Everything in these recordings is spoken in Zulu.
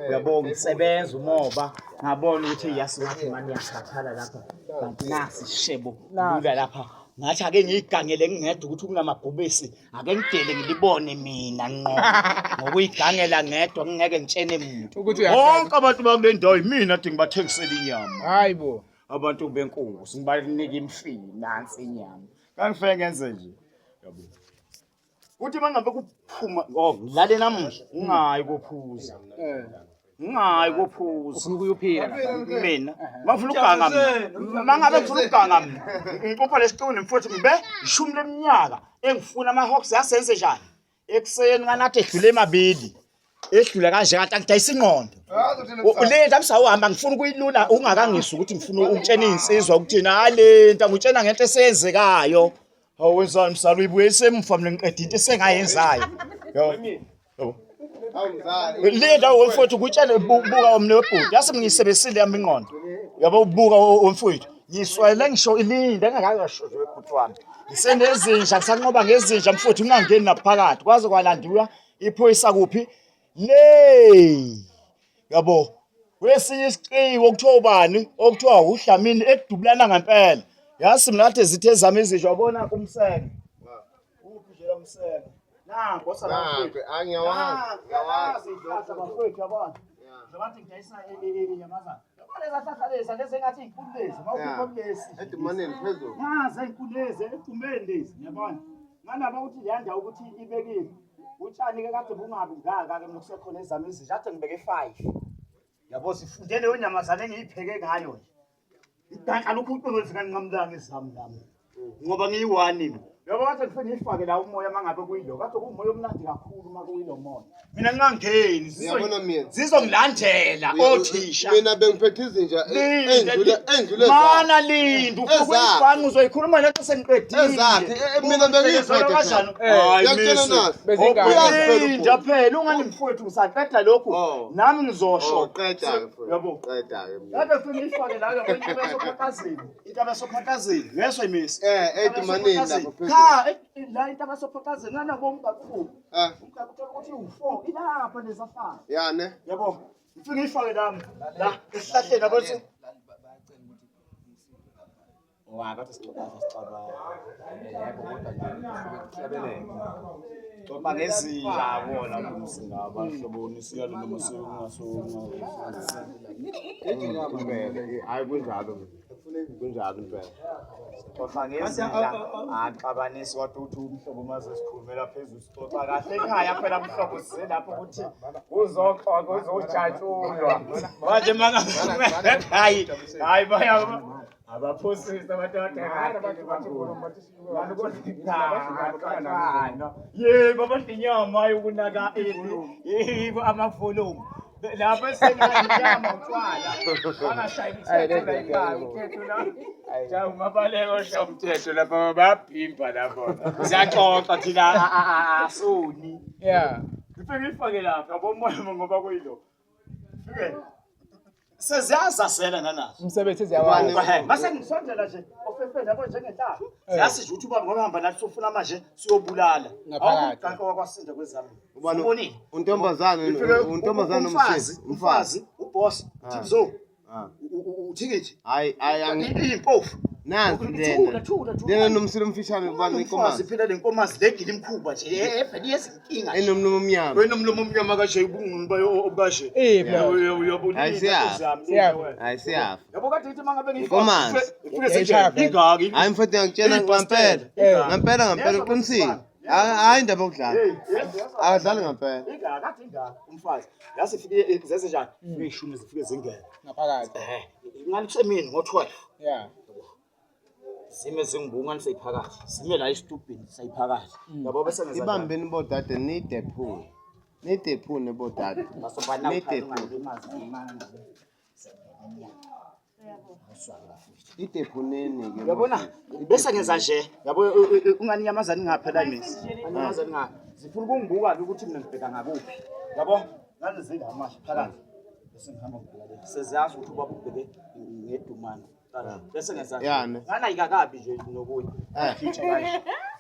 Uyabonga isebenza umoba ngabona ukuthi yasingathi manje yasakhala lapha kanti nasi shebo lula lapha ngathi ake ngiyigangele ngingedwa ukuthi kunamabhubesi ake ngidele ngilibone mina ngqo ngokuyigangela ngedwa ngingeke ngitshene umuntu bonke abantu bakule ndawo yimina ade ngibathengisela inyama hayibo abantu benkosi ngibanika imfini nansi inyama kangifike ngenze nje yabo uthi mangabe kuphuma ngidlale namuhla ungayi kophuza ungayi kophuza ufuna ukuyophila mina bafuna ukuganga mina mangabe ngifuna ukuganga mina ngipopha lesicuni mfowethu ngibe ishumi leminyaka engifuna ama-hawks yasenze njani ekuseni nganathi edlule emabili edlule kanje kanti angidayisa ingqondo lento amsawuhamba ngifuna ukuyilula ungakangisa ukuthi ngifuna ukutshena izinsizwa ukuthina halenta ngutshena ngento esenzekayo awenzani msalo uyibuye semfa mina ngiqeda into esengayenzayo yabo lenda womfowethu ukutshela buka omne webhodi yase ngiyisebenzisile yami ingqondo yabo ubuka womfowethu ngiswayele ngisho ilinda engakakashoze webhodi wami ngisenezinja ngisanqoba ngezinja mfowethu ungangeni naphakathi kwaze kwalandiwa iphoyisa kuphi le yabo wesinye isiciko okuthiwa ubani okuthiwa uDlamini ekudubulana ngempela yasi mina kade zithe zami izisho wabona kumsenge uphi nje lo msenge nangu osalafu ngiyawazi bafowethu yabona njengathi ngidayisa inyamazana yabona ezahlahla lezi lezi engathi izinkulu mawukhipha lezi emaneni phezulu ngaze izinkulu lezi ecumbeni lezi yabona nganaba ukuthi leyandawo ukuthi ibekile utshani ke kade bungabi ngaka ke nokusekhona ezami izisho kade ngibeke 5 yabo sifunde leyo nyamazana engiyipheke ngayo nje idanka lokhu uqonqozi kanqamlanga ezami nami ngoba ngiyi1 yabo kade ngifike ngifake la umoya mangabe kuyilo kade kuumoya omnandi kakhulu makuyilo moya mina ngingangeni zizongilandela othisha mina bengiphethe izinja endlule mana linda ufike kwibhanqa uzoyikhuluma lento sengiqedile ezathi mina bengiyiphethe kanjani yakutshela nathi linda phela ungani mfowethu ngisaqeda lokhu nami ngizosho qeda yabo qeda kade ngifike ngifake la yabo into besophathazeli into besophathazeli ngeswe imisi emaneni lapho phezulu la into besophathazeli ngana bomkakhulu umkakhulu ukuthi u4 ilapha lesafana yane yabo ngifike ngifake nami la esihlahleni yabo wabathi sicabanga yebo kodwa nje ngoba ngezinja bona kumsingaba hloboni siyalo noma hayi kunjalo kunjalo impela xoxa ngezinja axabanisi wathi uthi umhlobo maze sikhulumela phezulu sixoxa kahle ekhaya phela umhlobo size lapho ukuthi uzoxoxa uzojatshulwa manje manga hayi baya abaphosisi abantu yebo abandinyama yokunaka yebo amavolume lapho esengayinyama utshwala bangashayi umthetho la ekhaya umthetho la ja umabaleko sha umthetho lapha bayaphimba lapho siyaxoxa thina asoni yeah ngifike ngifake lapha yabomoya ngoba kuyilo fike seziyazasela nanazo umsebenzi siyawazi mase ngisondela nje ofefeni yabo njengenhlaba siyasizwe ukuthi uba ngoba hamba nathi sofuna manje siyobulala ngaphakathi kanka wakwasinda kwezami ubani untombazana umfazi uboss Timzo uthikithi hayi impofu nansi lena nomsilo omfishane ubani inkomazi phela lenkomazi legila imkhuba nje eveli yezinkinga enomlomo omnyama wenomlomo omnyama kashe ubungqulu bayo obukashe uyabona hayi siyafa yabo kade ithi mangabe inkomazi ingaki hayi mfowethu ngitshela ngampela uqinisile hayi indaba yokudlala akadlali ngampela ingaki umfazi yasifike zeze njani ngishumi zifike zingene ngaphakathi ngani kusemini ngo12 yeah sime zingibunga niseyiphakathi sime la istupini sayiphakathi yabo bese ngenza ibambeni bodade nidephune bodade idephuneni ke yabona bese ngenza nje yabo ungani inyamazana ingaphela imisi inyamazana nga zifuna ukungibuka ukuthi mina ngibheka ngakuphi yabo ngane zinga amasha phakathi bese ngihamba ngibheka seziyazi ukuthi ubaba ubheke ngedumana bese ngenza ngana ayikakabi nje nokuyi future kahle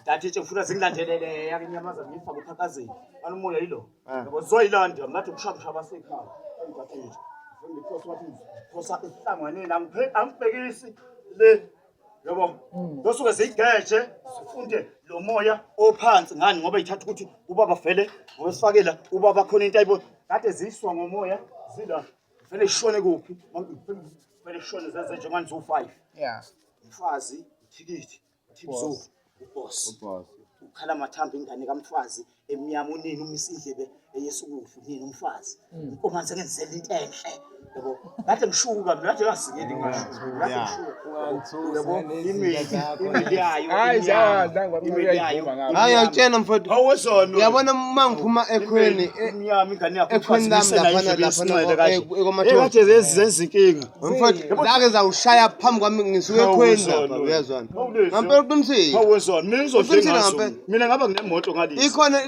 Ndathi nje ngifuna zingilandelele yake inyamaza ngifaka uphakazeni. Anomoya yilo. Yabo zoyilanda ngathi ukushabusha basekhaya. Ngathi nje. Ngikhosi wathi khosa ihlanganeni angibhekisi le. Yabo. Losuke sigeje sifunde lo moya ophansi ngani ngoba ithatha ukuthi ubaba vele ngosifakela ubaba khona into ayibo kade ziswa ngomoya zila vele ishone kuphi vele ishone zenze njengani zo 5 mfazi ithikithi thibzo uboss ukhala mathambo ingane kamfazi emnyama unini umisindlebe eyesukufhu nini umfazi inkomanzi ngenzela into enhle yabo kade ngishuka mina kade ngasingeli ngisho kade ngishuka yabo imili yayo hayi ngitshena mfowethu awuzona uyabona mangiphuma ekhweni emnyama ingane yakho ekhweni lapha ekade zenza inkinga mfowethu zake zawushaya phambi kwami ngisuke ekhweni lapha uyazwana ngempela uqinisile awuzona mina ngizodlenga mina ngaba nginemoto ngalisi ikhona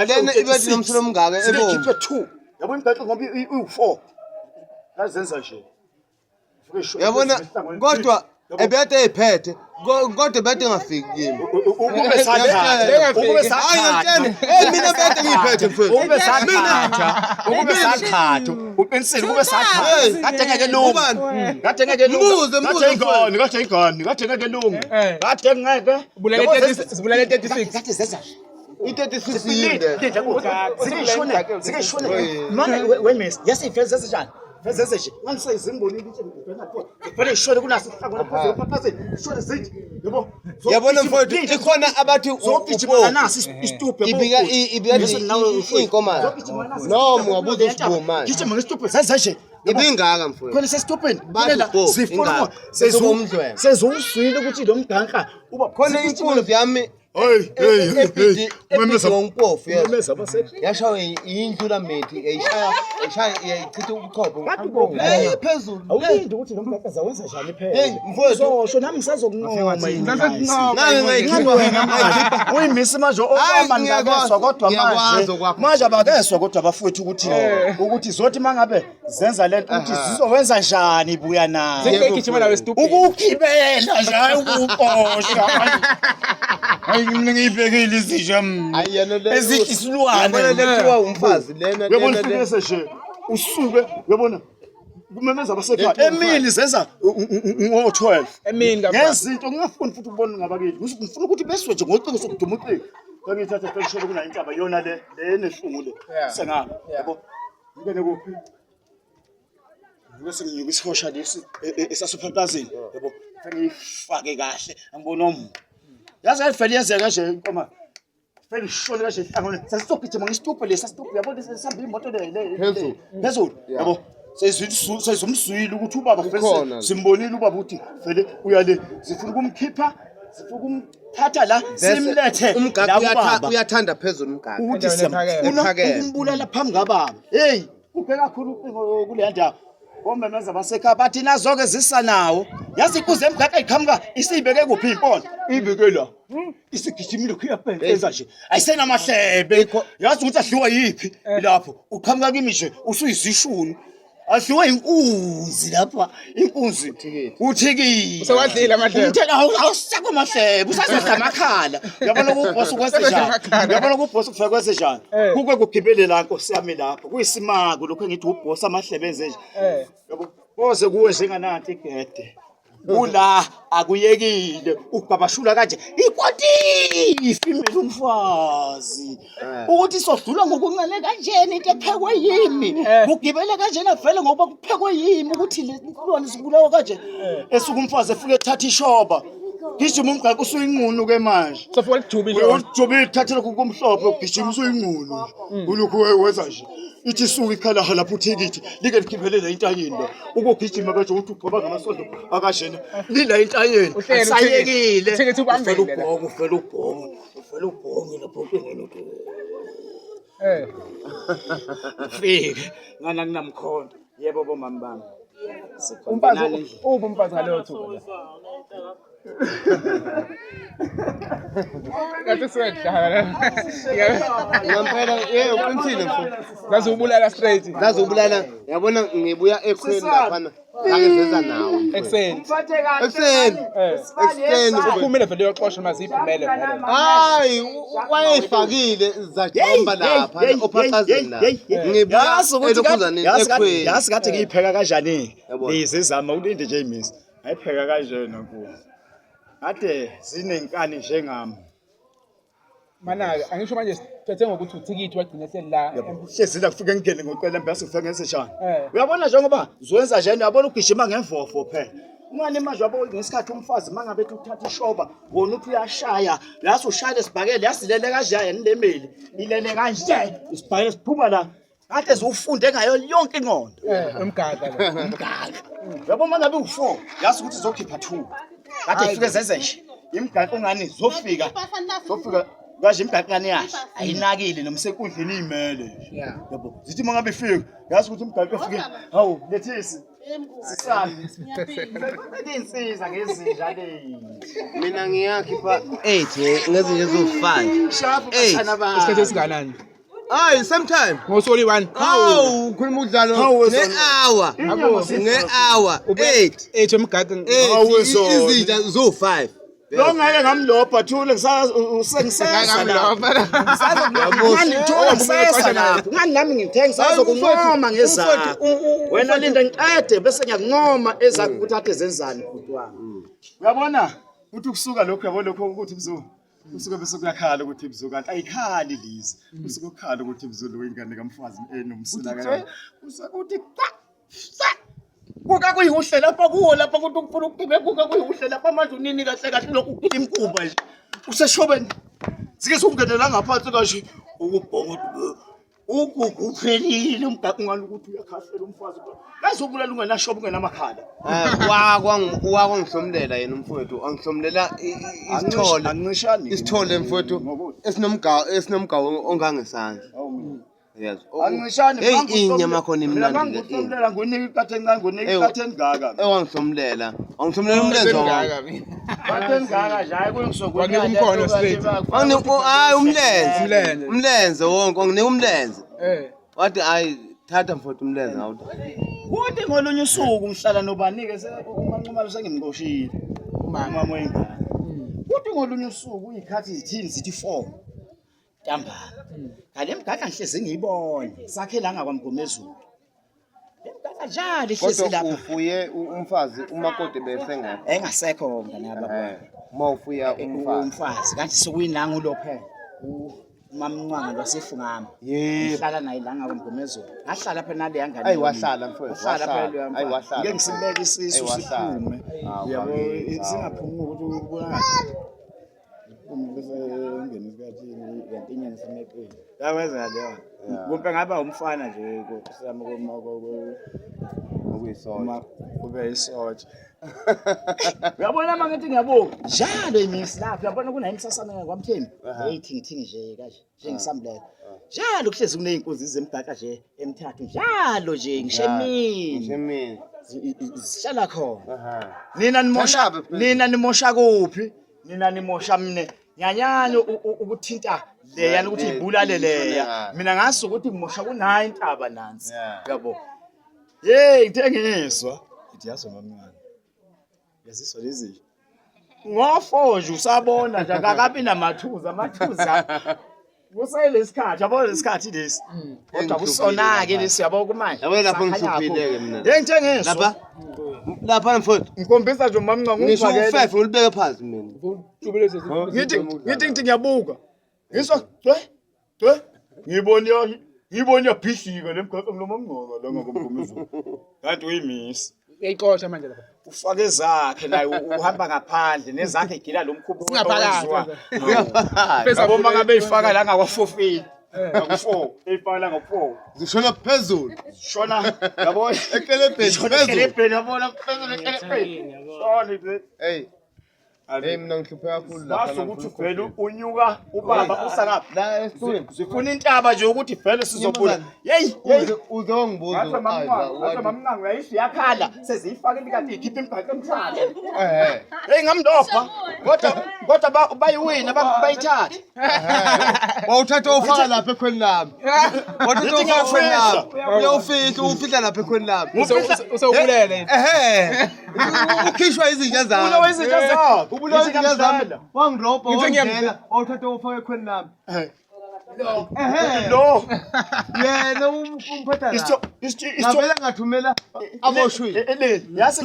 lena ibethi nomsilo omngaka ebomvu sikhiphe 2 yabo imgaxo ngoba u4 kazenza nje yabona kodwa ebede ephethe kodwa bede ngafiki kimi ukube sakhatha mina bede ngiphethe mfowethu ukube sakhatha uqinisile ukube sakhatha kade ngeke lungu kade ngeke lungu kade ngeke lungu kade ngeke Sibulale 36 kade zenza i36 yinde zikeshone noma wemesi yasifeza sesijana Veze nje ngase izimboni ukuthi ngibheka khona ngifele ishone kunaso sihlangana phezulu phaphazeni ishone zithi yabona mfowethu ikhona abathi zogijima nasi isitubhe ibika inkomazi noma ungabuza usiboma gijima ngesitubhe zenza nje ibingaka mfowethu khona sesitubheni kulela sifuna sezuswile ukuthi lo mganka uba khona inkunzi yami hey memeza ngompofu memeza base yashawa indlula methi eyishaya ichitha ubuchopho phezulu awulindi ukuthi lo mganka zawenza njani phela hey mfowethu so nami ngisazokunqoma uyimisi manje obamba ngiyakeswa kodwa manje abakeswa kodwa bafowethu ukuthi zothi mangabe zenza lento ukuthi zizowenza njani buya nayo Zengigijima nawe stupid ukukibela nje ukuqosha hayi mina ngiyibhekile izisho ezithi isilwane lethiwa umfazi lena uyabona finese nje usuke uyabona kumemeza abasekhaya emini zenza ngo12 emini ngapha ngezinto ngingafuni futhi ukubona ngabakeli ngifuna ukuthi beswe nje ngoqingo sokuduma uqingo ngithatha pheshela kuna intaba yona le nehlungu le sengapha yabo ngene kuphi bese ngiyukisihosha lesi esasuphapazini yabo ngifake kahle angibona omuntu yazi ayifeli yenzeka nje inkoma feli shole kahle ihlangane sasizogijima ngesitubhe lesa situbhe yabo lesihamba imoto le phezulu yabo sezumzwile ukuthi ubaba feli simbonile ubaba uthi feli uyale zifuna ukumkhipha zifuna ukumthatha la simlethe umgaka uyathanda phezulu umgaka ukuthi siyafuna ukumbulala phambi kababa hey ubheka kakhulu kule ndawo omemeza abasekhaya bathi nazoke zisa nawo yazi ikuze emgaka iqhamuka isibeke kuphi impona ibeke la isigijimile kuyabhenza nje ayisena mahlebe yazi ukuthi ahliwa yipi lapho uqhamuka kimi nje usuyizishuni ahliwa inkunzi lapha inkunzi uthikile usewadlila amahlebe uthela awusakho mahlebe usazodla amakhala uyabona ukubhosa kwese njani uyabona ukubhosa kufika kwese njani kuke kugibelela Nkosi yami lapho kuyisimako lokho ngithi ubhosa amahlebe enze nje yabo boze kuwe njengananti igede ula akuyekile ukubabashula kanje ikwati female umfazi ukuthi sodlula ngokuncane kanjeni into ephekwe yimi kugibele kanjena vele ngoba kuphekwe yimi ukuthi lesilwane sibulawa kanje esuku umfazi efike ethatha ishoba gijima umgaka usuyinqunu ke manje sofuka lijubile ujubile thathela kumhlophe ugijima usuyinqunu ulokhu wenza nje ithi suka ikhala lapho uthikithi like likhiphelele intanyeni lo ukugijima kanje ukuthi ugcoba ngamasonto akashena lila intanyeni sayekile uthikithi ubambele ufela ubhongo lapho ngene fike ngana kunamkhonto yebo bomama bami umfazi umfazi ngaleyo thuba Kathi swedla ngempela uqinisile mfowethu ngazubulala straight ngazubulala yabona ngibuya ekhweni lapha Ngangizeza nawe. Ekseni. Umfathe kahle. Ekseni. Ekseni. Uphumile vele yoxosha maziphumele vele. Hayi, wayefakile zajomba lapha ophaqazeni la. Yazi kathi ngiyipheka kanjani lezi zama ulinde nje imisi ayipheka kanjena kuwo ade zinenkani njengami Mana ke angisho manje siphethe ngokuthi uthikithi wagcina selila. hlezila kufike ngene ngoqela mbese ufike ngeseshana uyabona njengoba zwenza njani uyabona ugijima ngemvofo phela umane manje wabo ngesikhathi umfazi mangabe ethi uthatha ishoba wona uthi uyashaya laso ushaya lesibhakele yasilele kanjani nilemeli ilele kanje isibhakele siphuma la ade ziwufunde ngayo yonke ingqondo Umgaga lo. umgaga yabo mangabe u4 yazi ukuthi zokhipha 2 kade ifike zenze nje imigaqo ngani zofika kaje imigaqane yahle ayinakile nomsenkundleni imele yabo zithi mangabe ifika yazi ukuthi imigaqo ifike hawu lethisi sisami insizwa ngezinja le Mina ngiyakhipha 8 ngezinje zo5. shafu bathana ba Isikhathi esinganani? Hayi, sometime. Ngosoli 1. Hawu, ukhuluma udlalo nge-hour. Nge-hour. 8. Ethi umgaga. Izinja zo5. lo ngeke ngamlopha thule ngisengisesa lapho ngani nami ngithenga sazokunqoma ngezakho wena linda ngiqede bese ngiyakunqoma ezakho ukuthi athe zenzani futhi wami uyabona ukuthi kusuka lokho yabo lokho ukuthi kusuka bese kuyakhala ukuthi ibzu kanti ayikhali lizi kusuka ukukhala ukuthi ibzu ingane kamfazi enomsila kanjani usakuthi kuka kuyihuhle lapha kuwo lapha ukuthi ukufuna ukube kuka kuyihuhle lapha manje unini kahle kahle lokhu ukuphila imkuba nje useshobeni sike sokungenela ngaphansi kashe ukubhonga ukuphelile umgaqo ngani ukuthi uyakhahlela umfazi bazobulala ungenashoba ungenamakhala Wakwangihlomlela yena umfowethu angihlomlela isithole isithole mfowethu esinomgawo ongangesandla yes angishani inyama khona imnandi ngikuhlomlela ngonika ikathe encane ngonika ikathe engaka ewangihlomlela umlenze Umgaga. ikathe engaka nje hayi kungisokwenza Wanika umkhono straight. hayi umlenze wonke nginika umlenze wathi hayi thatha mfowethu umlenze ngawuthi kuthi ngolunye usuku ngihlala nobanike umanqumalo sengimqoshile umama wengane kuthi ngolunye usuku uyikhathi zithini zithi 4 ntambama ngale mgaga ngihlezi ngiyibone sakhela ngakwamgomezulu lemgaga njalo ihlezi lapha kodwa ufuye umfazi umakoti bese ngapha engasekho ngane yababa mawufuya umfazi kanti sokuyinanga ulophe umamncwanga lwasefungama ngihlala naye la ngakwamgomezulu ngahlala phela nale yangane ayi wahlala mfowethu wahlala ayi wahlala ngeke ngisibeke isisu siphume yabo singaphumi ukuthi ubona bese ngene sikathini kanti inyanga sineqini yakwenza leyo kumbe ngaba umfana nje kusama okuyisona kube isotsha uyabona mangithi ngiyabonga njalo imisi lapho uyabona kunayimsasana kwaMthembu eyithingi nje kaje njengisambulela njalo kuhlezi kuneyinkunzi zemgaga nje emithathu njalo nje ngishemini sishala khona nina nimosha kuphi nina nimosha mine nyanyanya ukuthinta leya ukuthi ibulale leya mina ngazi ukuthi ngimosha ku9 intaba nansi yabo ngithengiswa ithi yaso mamncane yaziswa lezi ngofoje usabona nje akakabi namathuza kuselesikhathi yabo lesikhathi lesi kodwa kusonake lesi yabo kumanje yabo lapho ngisuphileke mina ngithengiswa lapha mfowethu ngikhombisa nje mamncane ngisho u5 ngilibeke phansi mina ngithi ngiyabuka ngisho ngibona bhishika lemgaqo ngilomamngqoka la ngakomgomezulu kanti uyimisi Uyayixosha manje lapha. ufake zakhe naye uhamba ngaphandle nezakhe igila lomkhumbulo Singaphakathi. yabo mangabe ifaka la ngakwa4 ngaku4 efaka la ngaku4 zishona phezulu shona yabo ekelebheni phezulu ekelebheni yabona phezulu ekelebheni shona hey mina ngihlupheka kakhulu lapha base ukuthi vele unyuka ubaba usakaphi la esitulweni sifuna intaba nje ukuthi vele sizobula uzongibuza athi mamnangu yayisi yakhala seziyifaka kanti ikhipha imigaqo emhlanje hey ngamndopha kodwa bayiwina bayithatha. Wawuthatha ufaka lapha ekhweni lami. Wawuthatha ufaka ekhweni lami. Uyawufihla lapha ekhweni lami. Usawubulele. Ukhishwa izinja zami. Ubulewe izinja zakho. Ubulewe izinja zami. Wangirobha wangena. Wawuthatha ufaka ekhweni lami. Lo. Yena umphatha la. Ngavela ngathumela aboshwini. Yazi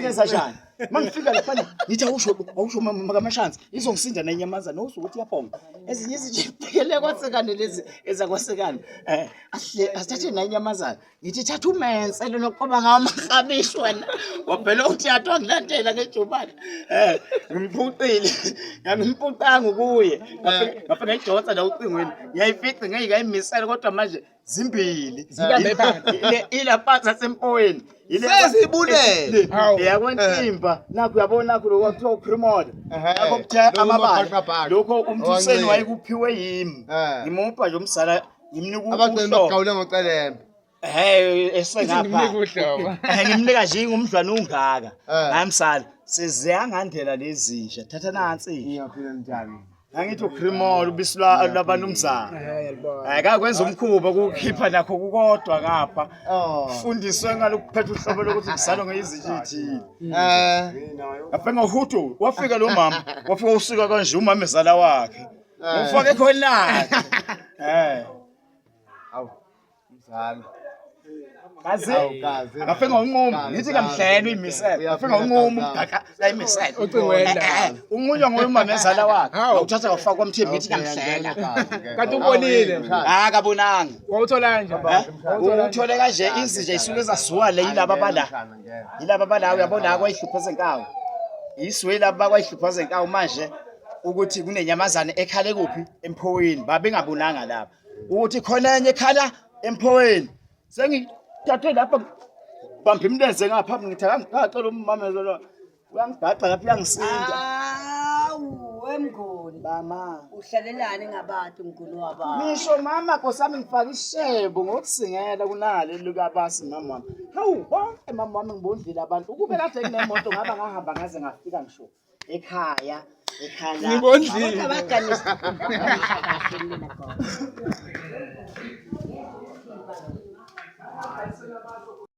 ngezashana. Mangifika lapha ngithi awusho makamashansi izongisinda nenyamazana usukuthi yaponga. Ezinye izijiphelele kwasekane lezi ezakwasekane. Asithathe nenyamazana. Ngithi thatha umense lokuqoba ngawo amakhabishi wena. Waphela uthi yathwa ngilandela ngejubane. Ngimpuqile. Ngimpuqanga kuye. Ngapha ngayidonsa la ucingweni. Ngiyayifica ngeke kodwa manje zimbili. Zibambe phansi. Ilapha sasempoweni. Sezibulele. Yakwentimba nakho uyabona nakho lo kwathiwa uPrimoda nakho kuthe amabala lokho umthuseni wayekuphiwe yimi ngimupha nje umsala ngimnika abagcina baqawule ngocelembe esengapha ngimnika nje ngumdlwana ungaka ngamsala seziyangandlela lezinja thatha nansi ngiyaphila njani Angithi uCremol ubisilwa labantu umzana. Akakwenza umkhuba ukukhipha nakho kukodwa ngapha. Fundiswe ngalokuphetha uhlobo lokuthi ngizalwa ngeyizithi. Apha ngohuto wafika lo mama, wafika usika kanje umama ezala wakhe. Ufake khona. Awu. Mzala. Kazi ngafika ngonqumo ngithi kamhlelo imisele ngafika ngonqumo ukudaka la imisele ucingweni unqunywa ngoyimama ezala wakhe awuthatha kwafaka kwamthembu ngithi kamhlela kanti ubonile akabonanga wawuthola nje uthole kanje izinja isuke ezasuka le yilaba bala uyabona kwayihluphaza enkawu iswe laba kwayihluphaza enkawu manje ukuthi kunenyamazane ekhale kuphi emphoweni babengabonanga lapha ukuthi khona enye ekhala emphoweni Sengi lapha bamba imlenze ngapha ngithi ngacela umama ezolo uyangigaxa lapha uyangisinda wemnguni mama uhlalelane ngabantu mnguni wabantu Misho mama nkosami ngifaka ishebo ngokusingela kunale likabasi mama hawu bonke mama wami ngibondlile abantu ukube kade kunemoto ngaba ngahamba ngaze ngafika ngisho ekhaya ngibondlile abaganisa kahle mina khona